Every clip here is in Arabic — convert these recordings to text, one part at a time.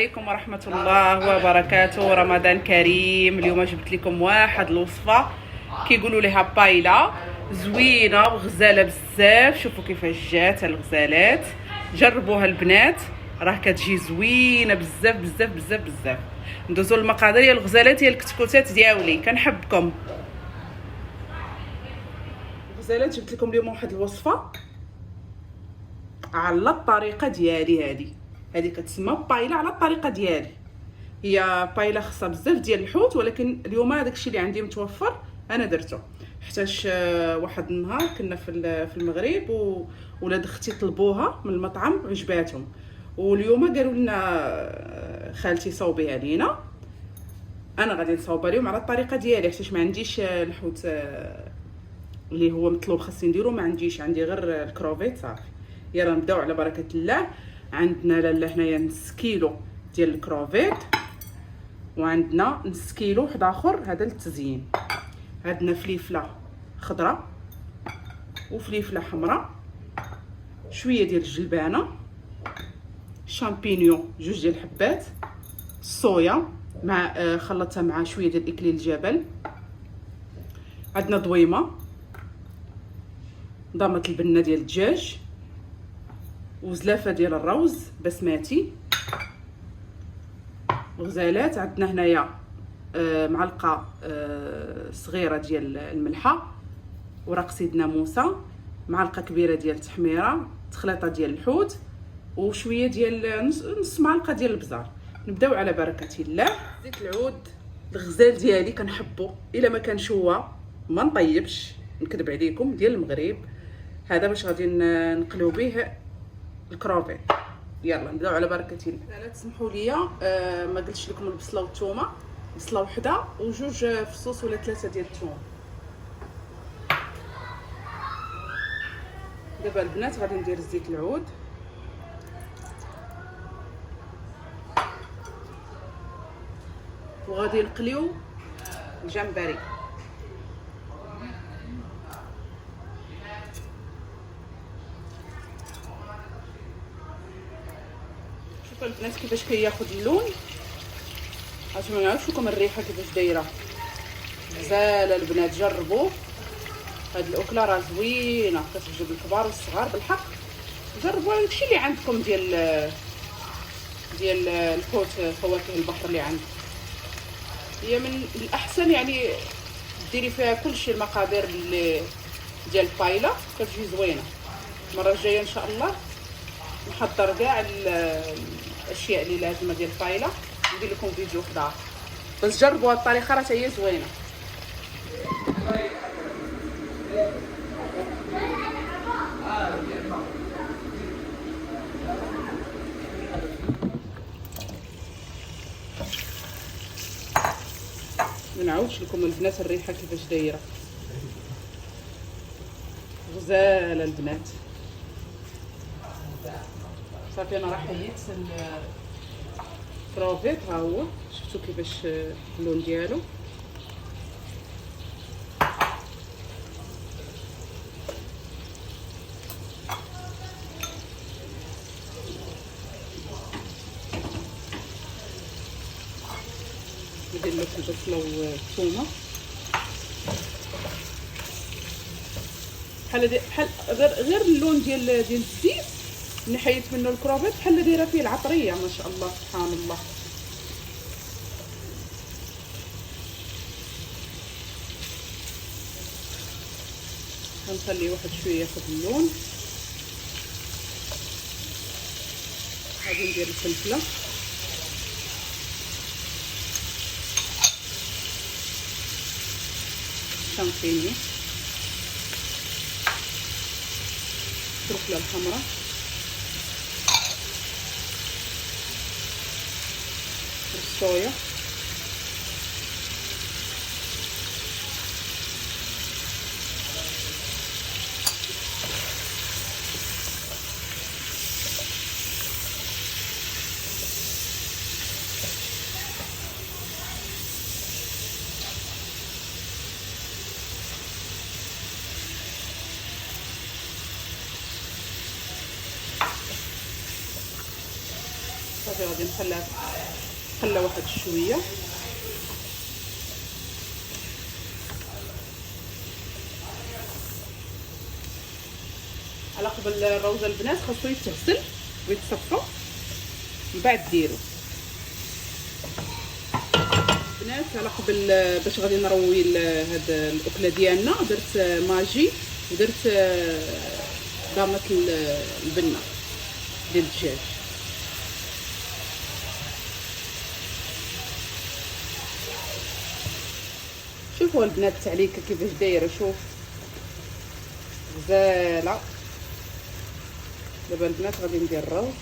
عليكم ورحمة الله وبركاته. رمضان كريم. اليوم جبت لكم واحد الوصفة كيقولوا لها بايلا، زوينة وغزالة بزاف. شوفوا كيفاش جات الغزالات، جربوها البنات، راه كتجي زوينة بزاف بزاف بزاف بزاف. ندوزو للمقادير ديال الغزالات، هي الكتكوتات دياولي. كنحبكم الغزالات. جبت لكم اليوم واحد الوصفة على الطريقه ديالي. هذه كتسمى بايلا على الطريقه ديالي. هي بايلا خاصها بزاف ديال الحوت، ولكن اليوم هذاك الشيء اللي عندي متوفر انا درته. حتاش واحد النهار كنا في المغرب ولاد اختي طلبوها من المطعم عجباتهم، واليوم قالوا لنا خالتي صوبيها لينا. انا غادي نصاوبها لهم على الطريقه ديالي، حيت ما عنديش الحوت اللي هو مطلوب خاصني نديرو، ما عنديش، عندي غير الكروفيت صافي. يلا نبداو على بركه الله. عندنا لاله هنايا نص كيلو ديال الكروفيت، وعندنا نص كيلو واحد اخر هذا للتزيين. عندنا فليفله خضراء وفليفله حمراء، شويه ديال الجلبانه، شامبينيون جوج ديال الحبات، الصويا مع خلطتها مع شويه ديال اكليل الجبل. عندنا ضويمه، ضامه البنه ديال الدجاج، وزلافه ديال الروز بسماتي. غزالات عندنا هنايا معلقه صغيره ديال الملحه، ورق سيدنا موسى، معلقه كبيره ديال التحميره، تخليطه ديال الحوت، وشويه ديال نص معلقه ديال البزار. نبداو على بركه الله. زيت العود الغزال ديالي كنحبو، الا ما كانش هو ما نطيبش، نكذب عليكم، ديال المغرب. هذا باش غادي نقليو به الكروفيت. يلا نبداو على بركه الله. لا تسمحوا لي ما قلتش لكم البصله والثومه، بصله وحده وجوج فصوص ولا ثلاثه ديال الثوم. دابا البنات غادي ندير زيت العود، وغادي نقليو الجمبري. شوفوا البنات كيفاش كياخذ اللون. عرفتوا ما نعرفش لكم الريحه كيفاش دايره، غزاله البنات. جربوا هاد الاكله، راه زوينه، كتعجب الكبار والصغار بالحق. جربوا داكشي اللي عندكم ديال الحوت، فواكه البحر اللي عندكم. هي من الاحسن يعني ديري فيها كلشي، المقادير اللي ديال البايلا كتجي زوينه. المره الجايه ان شاء الله نحضر كاع الاشياء اللي لازمه ديال البايلا، ندير لكم فيديو خضار. بس جربوا هاد الطريقه، راه هي زوينه. ما نعاودش لكم البنات الريحه كيفاش دايره، غزاله البنات. صافي انا راه حيدت الكروفيت، ها هو شفتوا كيفاش اللون ديالو. ندير لكم البصله والثومه بحال غير اللون ديال الزيت اللي حيدت منه الكروفيت، بحال دايره فيه العطريه. ما شاء الله سبحان الله. غنخلي واحد شويه ياخذ اللون. غادي ندير الفلفله، شامبينيون، الفلفله الحمراء، الصويا، صافي غادي نخليها نقلى واحد شويه. على قبل الروزه البنات خاصو يتغسل ويتصفى من بعد ديرو البنات. على قبل باش غادي نروي هاد الاكله ديالنا درت ماجي ودرت ضامه البنه ديال الدجاج. شوفوا البنات التعليكه كيفاش دايره، شوف غزاله. دابا البنات غادي ندير الروز.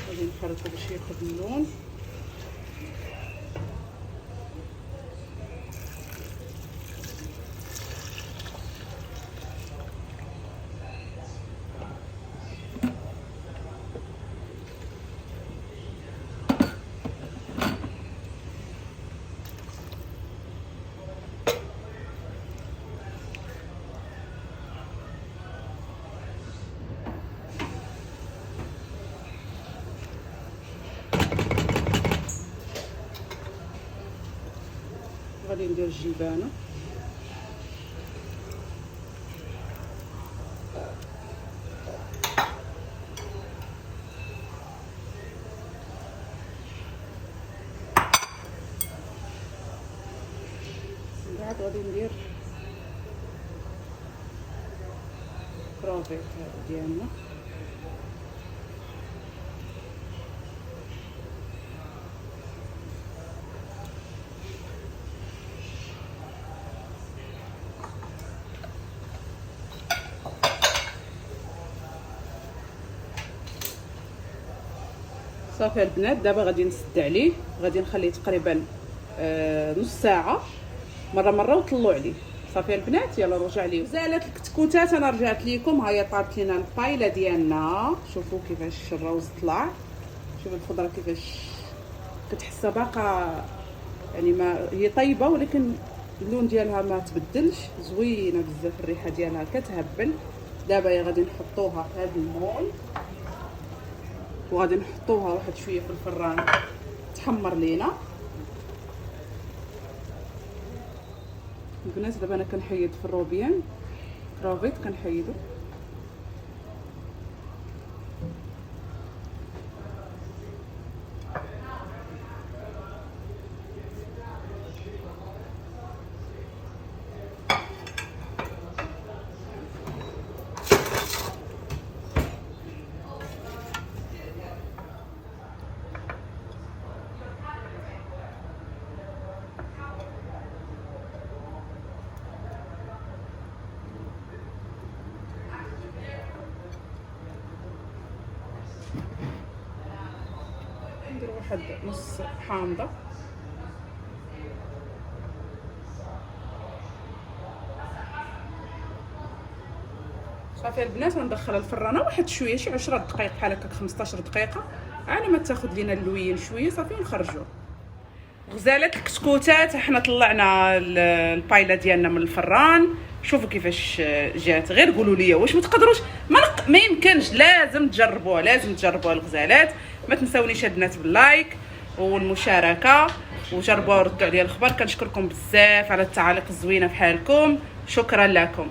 غادي نحركو باش ياخد اللون. غادي ندير الجبانه. من بعد غادي ندير كروفيت ديالنا. صافي البنات دابا غادي نسد عليه، غادي نخليه تقريبا نص ساعه مره وطلعوا عليه. صافي البنات يلا رجع ليه. زالت الكتكوتات انا رجعت لكم. ها هي طابت لينا البايله ديالنا. شوفوا كيفاش الروز طلع، شوفوا الخضره كيفاش كتحسها باقا يعني ما هي طيبه ولكن اللون ديالها ما تبدلش. زوينه بزاف، الريحه ديالها كتهبل. دابا غادي نحطوها في هذا المول وغادي نحطوها واحد شويه في الفران تحمر لينا. البنات دابا انا كنحيد في الروبيان كروفيت كنحيدو. ندير واحد نص حامضه. صافي البنات وندخلها الفرانه واحد شويه شي 10 دقائق بحال هكا 15 دقيقه على ما تاخذ لينا اللوين شويه. صافي ونخرجوه. غزالات الكتكوتات حنا طلعنا البايله ديالنا من الفران. شوفوا كيفاش جات، غير قولوا لي واش ما تقدروش. ما يمكنش، لازم تجربوها، لازم تجربوها الغزالات. ما تنساونيش البنات باللايك والمشاركه وجربوها وردوا عليا الخبر. كنشكركم بزاف على التعاليق الزوينه بحالكم. شكرا لكم.